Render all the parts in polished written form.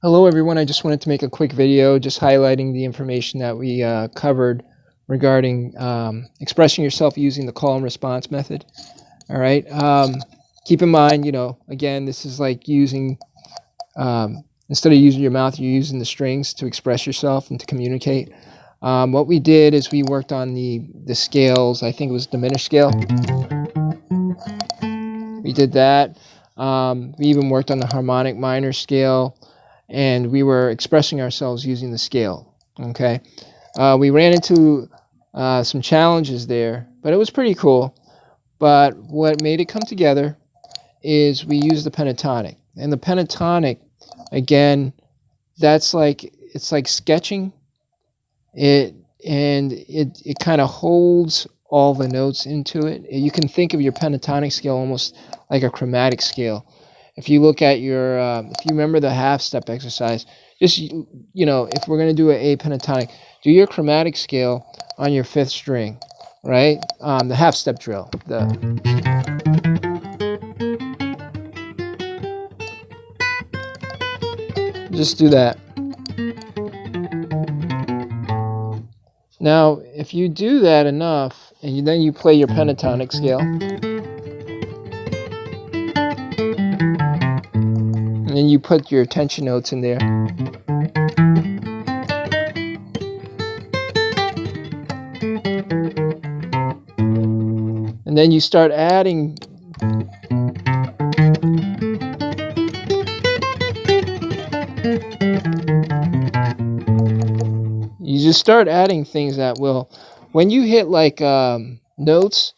Hello everyone, I just wanted to make a quick video just highlighting the information that we covered regarding expressing yourself using the call and response method. All right, keep in mind, again, this is like using, instead of using your mouth, you're using the strings to express yourself and to communicate. What we did is we worked on the scales. I think it was diminished scale. We did that. We even worked on the harmonic minor scale, and we were expressing ourselves using the scale. Okay, we ran into some challenges there, but it was pretty cool. But what made it come together is we used the pentatonic, and the pentatonic, again, it's like sketching it, and it kind of holds all the notes into it. You can think of your pentatonic scale almost like a chromatic scale. If you look at your, if you remember the half step exercise, just, if we're going to do a pentatonic, do your chromatic scale on your fifth string, right? The half step drill. Just do that. Now, if you do that enough, and then you play your pentatonic scale, and then you put your tension notes in there. And then you start adding things that will, when you hit like notes,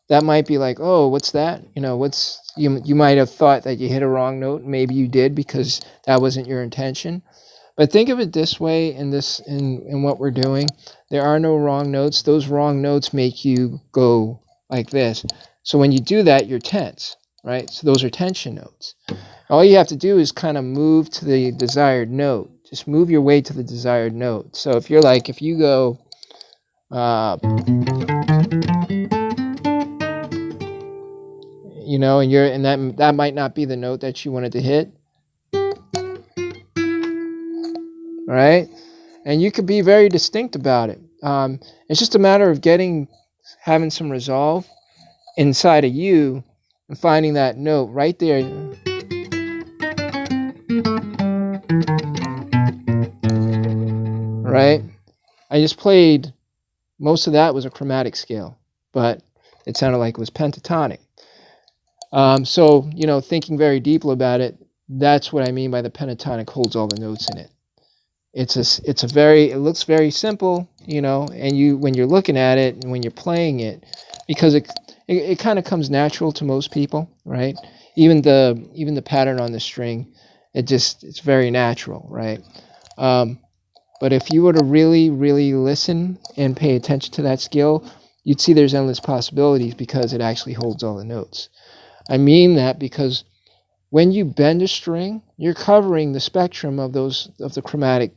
that might be like, oh, what's that? You might have thought that you hit a wrong note. Maybe you did because that wasn't your intention. But think of it this way, in what we're doing, there are no wrong notes. Those wrong notes make you go like this. So when you do that, you're tense, right? So those are tension notes. All you have to do is kind of move to the desired note. Just move your way to the desired note. So if you go, and that might not be the note that you wanted to hit, right? And you could be very distinct about it. It's just a matter of having some resolve inside of you and finding that note right there. Right? I just played, most of that was a chromatic scale, but it sounded like it was pentatonic. So, thinking very deeply about it, that's what I mean by the pentatonic holds all the notes in it. It looks very simple, and when you're looking at it and when you're playing it, because it kind of comes natural to most people, right? Even the pattern on the string, it's very natural, right? But if you were to really, really listen and pay attention to that scale, you'd see there's endless possibilities because it actually holds all the notes. I mean that because when you bend a string, you're covering the spectrum of the chromatic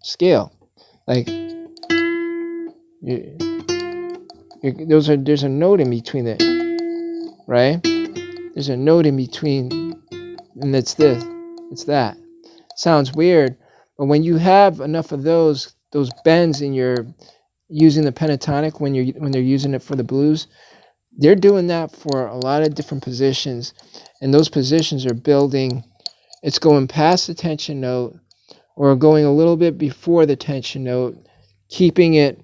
scale. Like there's a note in between it, right? There's a note in between, and it's that. Sounds weird, but when you have enough of those bends in your using the pentatonic, when they're using it for the blues, they're doing that for a lot of different positions, and those positions are building. It's going past the tension note or going a little bit before the tension note, keeping it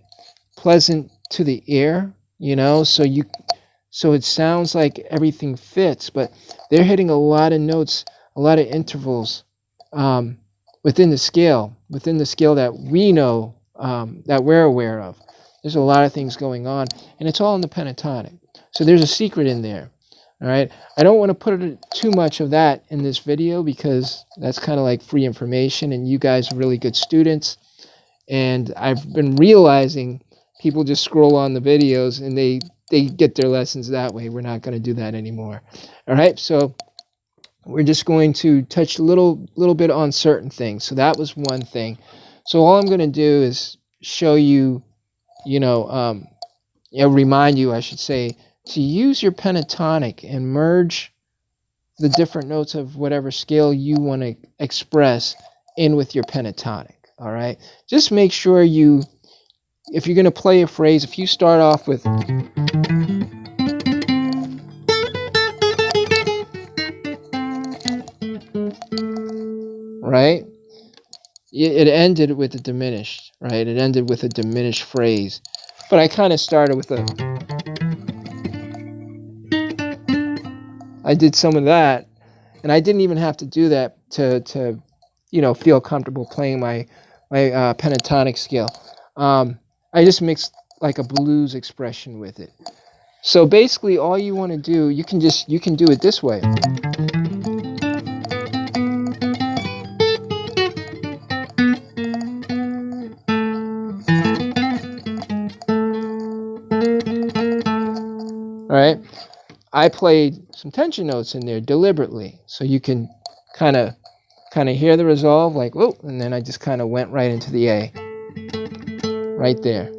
pleasant to the ear, so it sounds like everything fits, but they're hitting a lot of notes, a lot of intervals within the scale that we know, that we're aware of. There's a lot of things going on, and it's all in the pentatonic. So there's a secret in there. All right. I don't want to put too much of that in this video because that's kind of like free information, and you guys are really good students. And I've been realizing people just scroll on the videos and they get their lessons that way. We're not going to do that anymore. All right. So we're just going to touch a little bit on certain things. So that was one thing. So all I'm going to do is show you, remind you, I should say, to use your pentatonic and merge the different notes of whatever scale you want to express in with your pentatonic. All right, just make sure you, if you're going to play a phrase, if you start off with, right, it ended with a diminished, right? It ended with a diminished phrase. But I kind of started with a, I did some of that, and I didn't even have to do that to feel comfortable playing my pentatonic scale. I just mixed like a blues expression with it. So basically, all you want to do, you can do it this way. All right, I played some tension notes in there deliberately, so you can kind of hear the resolve, like whoa, and then I just kind of went right into the A, right there.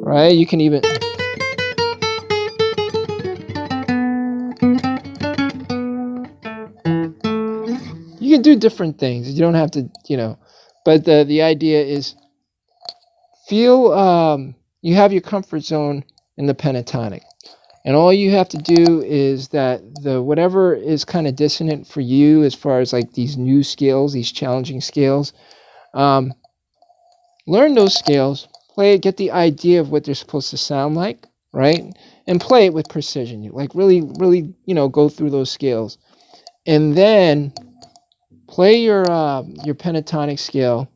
Right, you can even, you can do different things. You don't have to, but the idea is feel, you have your comfort zone in the pentatonic, and all you have to do is that the whatever is kind of dissonant for you, as far as like these new scales, these challenging scales, learn those scales, play it, get the idea of what they're supposed to sound like, right? And play it with precision. You like really, go through those scales, and then play your pentatonic scale,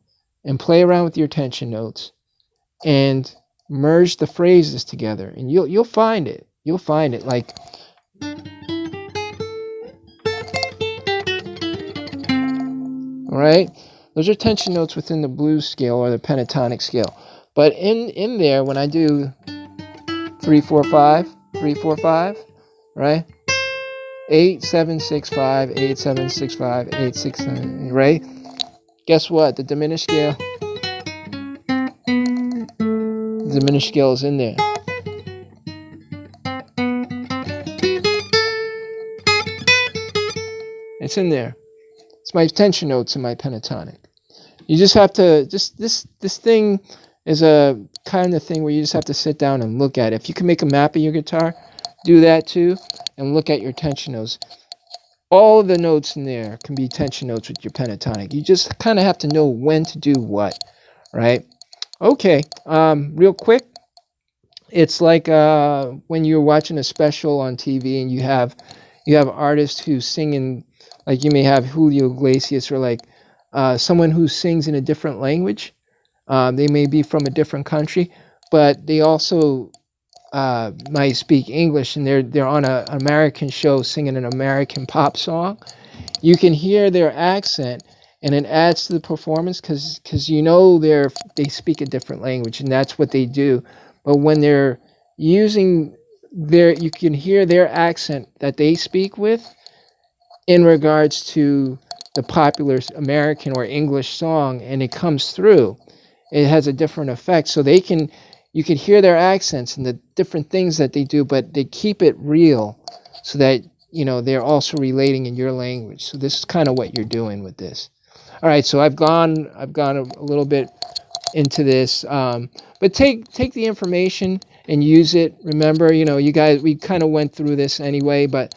and play around with your tension notes, and merge the phrases together, and you'll find it. You'll find it like. All right, those are tension notes within the blues scale or the pentatonic scale. But in there, when I do 3 4 5 3 4 5, right? 8 7 6 5 8 7 6 5 8 6 7, right? Guess what? The diminished scale. The diminished scale is in there. It's in there. It's my tension notes in my pentatonic. You just have to, this thing is a kind of thing where you just have to sit down and look at it. If you can make a map of your guitar, do that too, and look at your tension notes. All of the notes in there can be tension notes with your pentatonic. You just kind of have to know when to do what, right? Okay, real quick, it's like when you're watching a special on TV and you have artists who sing in, like you may have Julio Iglesias, or like someone who sings in a different language. They may be from a different country, but they also might speak English, and they're on an American show singing an American pop song. You can hear their accent, and it adds to the performance because they speak a different language, and that's what they do. But when they're using you can hear their accent that they speak with in regards to the popular American or English song, and it comes through. It has a different effect. So you can hear their accents and the different things that they do, but they keep it real so that, they're also relating in your language. So this is kind of what you're doing with this. All right, so I've gone a little bit into this, but take the information and use it. Remember, you guys, we kind of went through this anyway, but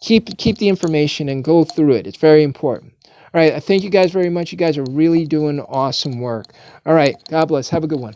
keep the information and go through it. It's very important. All right, I thank you guys very much. You guys are really doing awesome work. All right, God bless. Have a good one.